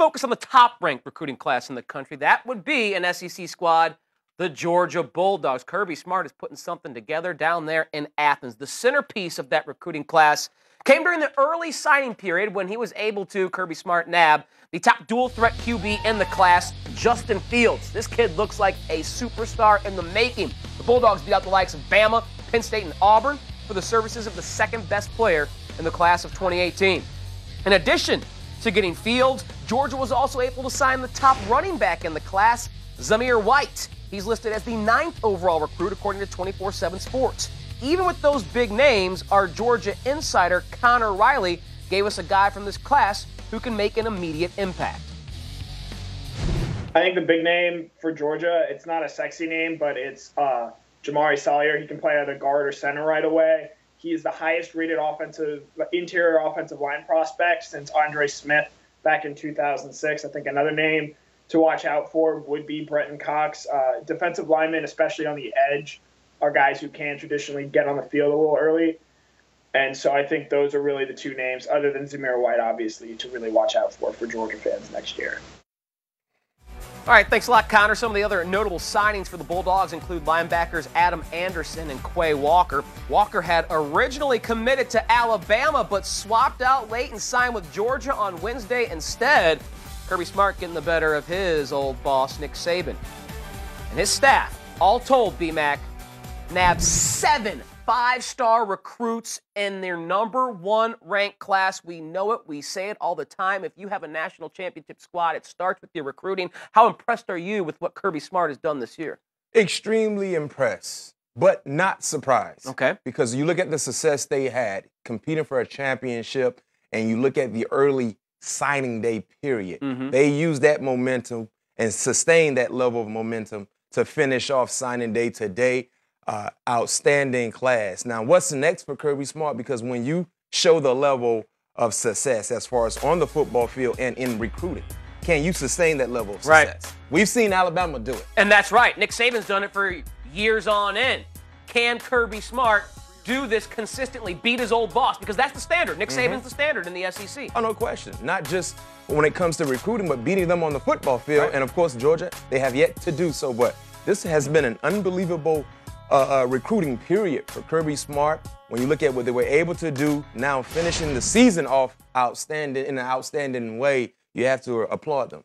focus on the top-ranked recruiting class in the country. That would be an SEC squad, the Georgia Bulldogs. Kirby Smart is putting something together down there in Athens. The centerpiece of that recruiting class came during the early signing period when he was able to, Kirby Smart, nab the top dual-threat QB in the class, Justin Fields. This kid looks like a superstar in the making. The Bulldogs beat out the likes of Bama, Penn State, and Auburn for the services of the second-best player in the class of 2018. In addition to getting Fields, Georgia was also able to sign the top running back in the class, Zamir White. He's listed as the 9th overall recruit according to 24/7 Sports. Even with those big names, our Georgia insider Connor Riley gave us a guy from this class who can make an immediate impact. I think the big name for Georgia, it's not a sexy name, but it's Jamari Salyer. He can play either guard or center right away. He is the highest rated interior offensive line prospect since Andre Smith back in 2006. I think another name to watch out for would be Brenton Cox. Defensive linemen, especially on the edge, are guys who can traditionally get on the field a little early. And so I think those are really the two names, other than Zamir White, obviously, to really watch out for Georgia fans next year. All right, thanks a lot, Connor. Some of the other notable signings for the Bulldogs include linebackers Adam Anderson and Quay Walker. Walker had originally committed to Alabama, but swapped out late and signed with Georgia on Wednesday instead. Kirby Smart getting the better of his old boss, Nick Saban. And his staff, all told, B-Mac, nabbed 7 5-star recruits in their #1 ranked class. We know it. We say it all the time. If you have a national championship squad, it starts with your recruiting. How impressed are you with what Kirby Smart has done this year? Extremely impressed, but not surprised. Okay. Because you look at the success they had competing for a championship, and you look at the early signing day period. They used that momentum and sustained that level of momentum to finish off signing day today. Outstanding class. Now, what's next for Kirby Smart? Because when you show the level of success as far as on the football field and in recruiting, can you sustain that level of success? Right. We've seen Alabama do it. And that's right. Nick Saban's done it for years on end. Can Kirby Smart do this consistently, beat his old boss? Because that's the standard. Nick Saban's the standard in the SEC. Oh, no question. Not just when it comes to recruiting, but beating them on the football field. Right. And, of course, Georgia, they have yet to do so. But this has been an unbelievable recruiting period for Kirby Smart. When you look at what they were able to do, now finishing the season off outstanding in an outstanding way, you have to applaud them.